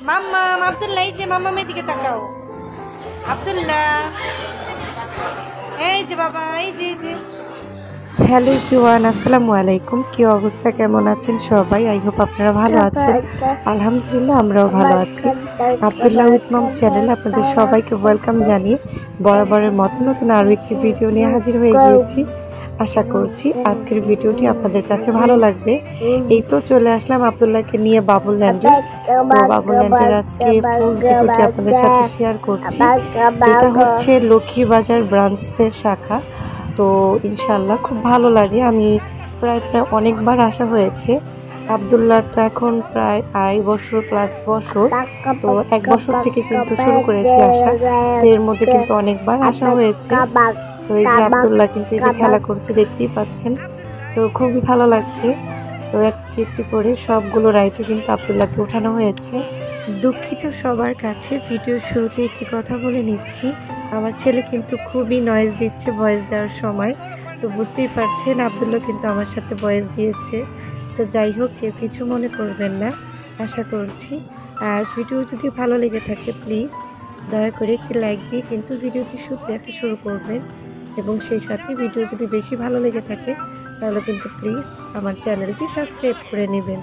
মাম্মাম আব্দুল্লাহ, এই যে মাম্মামের দিকে তাকাও। আব্দুল্লাহ, এই যে বাবা, এই যে। হ্যালো এভরিওয়ান, আসসালামু আলাইকুম। কি অবস্থা, কেমন আছেন সবাই? আই হোপ আপনারা ভালো আছেন। আলহামদুলিল্লাহ, আমরাও ভালো আছি। আব্দুল্লাহ উইথ মম চ্যানেলে আপনাদের সবাইকে ওয়েলকাম জানিয়ে বরাবরের মতো নতুন আরও একটি ভিডিও নিয়ে হাজির হয়ে গিয়েছি। আশা করছি আজকের ভিডিওটি আপনাদের কাছে ভালো লাগবে। এই তো চলে আসলাম আব্দুল্লাহকে নিয়ে বাবুল্যান্ডে। তো বাবুল্যান্ডের আজকে ফুল ভিডিওটি আপনাদের সাথে শেয়ার করছি। এটা হচ্ছে লক্ষ্মীবাজার ব্রাঞ্চের শাখা। তো ইনশাল্লাহ খুব ভালো লাগে। আমি প্রায় অনেকবার আসা হয়েছে। আব্দুল্লাহর তো এখন প্রায় 2.5 বছর প্লাস বছর। তো 1 বছর থেকে কিন্তু শুরু করেছি আসা। তো এর মধ্যে কিন্তু অনেকবার আসা হয়েছে। তো এই যে আব্দুল্লাহ কিন্তু এই যে খেলা করছে, দেখতেই পাচ্ছেন। তো খুবই ভালো লাগছে। তো একটি একটি করে সবগুলো রাইডে কিন্তু আব্দুল্লাহকে ওঠানো হয়েছে। দুঃখিত সবার কাছে, ভিডিওর শুরুতে একটি কথা বলে নিচ্ছি। আমার ছেলে কিন্তু খুবই নয়েজ দিচ্ছে ভয়েস দেওয়ার সময়। তো বুঝতেই পারছেন আব্দুল্লাহ কিন্তু আমার সাথে ভয়েস দিয়েছে। তো যাই হোক, কেউ কিছু মনে করবেন না আশা করছি। আর ভিডিও যদি ভালো লেগে থাকে প্লিজ দয়া করে একটি লাইক দিয়ে কিন্তু ভিডিওটি দেখা শুরু করবেন। এবং সেই সাথে ভিডিও যদি বেশি ভালো লেগে থাকে তাহলে কিন্তু প্লিজ আমার চ্যানেলটি সাবস্ক্রাইব করে নেবেন।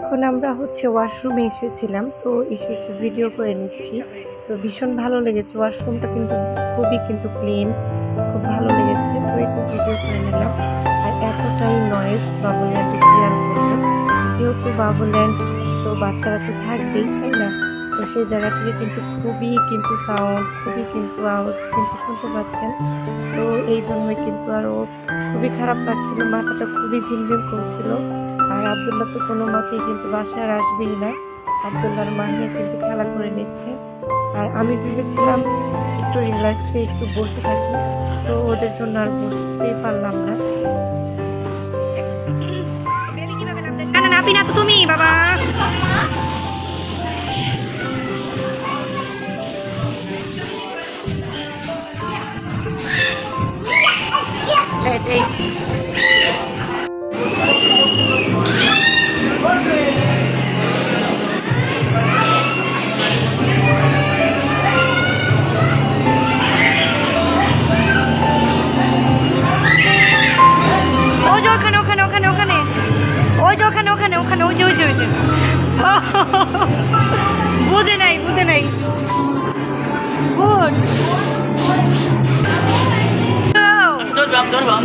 এখন আমরা হচ্ছে ওয়াশরুমে এসেছিলাম, তো এসে একটু ভিডিও করে নিচ্ছি। তো ভীষণ ভালো লেগেছে, ওয়াশরুমটা কিন্তু খুবই কিন্তু ক্লিন, খুব ভালো লেগেছে। তো একটু ভিডিও করে নিলাম। আর এতটাই নয়েজ বাবুল্যান্ডে ক্লিয়ার করলো, যেহেতু বাবুল্যান্ড তো বাচ্চারা তো থাকবেই, তাই না? তো সেই জায়গাটিতে কিন্তু খুবই কিন্তু সাউন্ড, খুবই কিন্তু আওয়াজ কিন্তু শুনতে পাচ্ছেন। তো এই জন্যই কিন্তু আরও খুবই খারাপ লাগছিল, মাথাটা খুবই ঝিমঝিম করছিল। আর আবদুল্লাহ তো কোনো মতেই কিন্তু বাসায় আর আসবেই না। আবদুল্লাহর মাহিয়া কিন্তু খেলা করে নিচ্ছে। আর আমি ভেবেছিলাম একটু রিল্যাক্সে একটু বসে থাকি, তো ওদের জন্য আর বসতেই পারলাম না। না তো তুমি বাবা বুঝে নাই গুড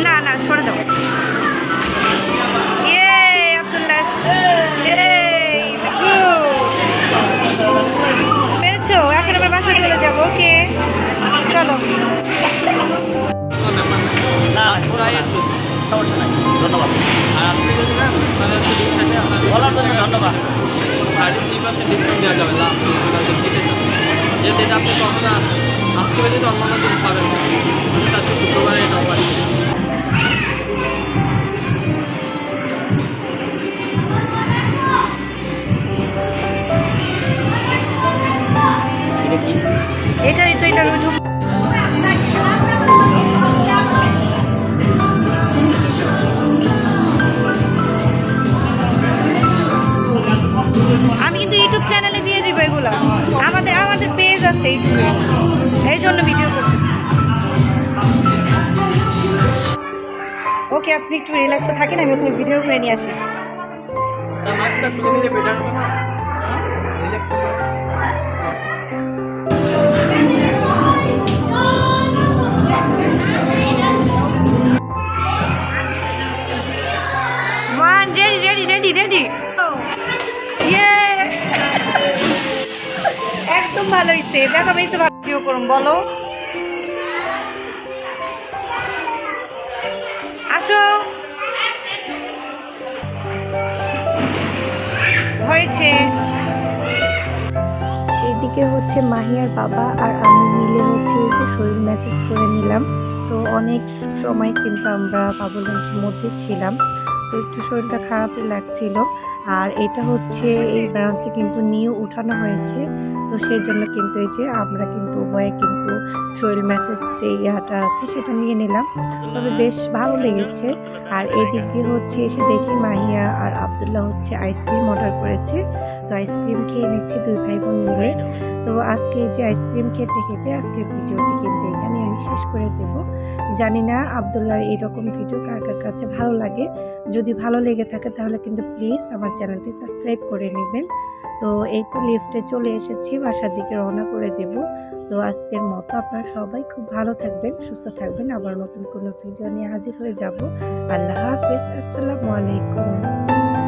না না সরে দাও। আব্দুল্লাহ পেরেছো, এখন আমরা বাসায় চলে যাবো। ওকে চলো। ধন্যবাদ। আর আপনি যদি না তাহলে বলার জন্য ধন্যবাদ। 33% ডিসকাউন্ট দেওয়া যাবে লাস্ট দিতে চান, যে যেটা আপনি কখনো আজকে বেরিয়ে অন্য দিন পাবেন, আজকে শুক্রবারে এটা অফার। এটাই তো এটার আমি কিন্তু ইউটিউব চ্যানেলে দিয়ে দিব এগুলা, আমাদের পেজ আছে ইউটিউবে, এই জন্য ভিডিও করতেছি। ওকে আপনি একটু রিল্যাক্সে থাকেন, আমি ওখানে ভিডিও করে নিয়ে আসি। রেডি একদম ভালো হয়েছে, দেখা পেয়েছে ভিডিও করুন। বলো আসো, হয়েছে। এদিকে হচ্ছে মাহিয়ার বাবা আর আমি মিলে হচ্ছে এই যে শরীর ম্যাসেজ করে নিলাম। তো অনেক সময় কিন্তু আমরা বাবুল্যান্ডের মধ্যে ছিলাম, তো একটু শরীরটা খারাপই লাগছিল। আর এটা হচ্ছে এই ব্রাঞ্চে কিন্তু নিয়ে উঠানো হয়েছে, তো সেই জন্য কিন্তু এই যে আমরা কিন্তু উভয়ে কিন্তু শরীর ম্যাসেজ যে ইয়াটা আছে সেটা নিয়ে নিলাম, তবে বেশ ভালো লেগেছে। আর এই দিক দিয়ে হচ্ছে এসে দেখি মাহিয়া আর আবদুল্লাহ হচ্ছে আইসক্রিম অর্ডার করেছে, তো আইসক্রিম খেয়ে নিচ্ছি দুই ভাই বোন মিলে। তো আজকে এই যে আইসক্রিম খেতে খেতে আজকের ভিডিওটি কিন্তু এখানে আমি শেষ করে দেব। জানি না আবদুল্লাহর এইরকম ভিডিও কার কার কাছে ভালো লাগে, যদি ভালো লেগে থাকে তাহলে কিন্তু প্লিজ আমার চ্যানেলটি সাবস্ক্রাইব করে নেবেন। তো এই তো লিফটে চলে এসেছি, বাসার দিকে রওনা করে দেব। তো আজকের মতো আপনারা সবাই খুব ভালো থাকবেন, সুস্থ থাকবেন, আবার নতুন কোনো ভিডিও নিয়ে হাজির হয়ে যাব। আল্লাহ হাফেজ, আসসালামু আলাইকুম।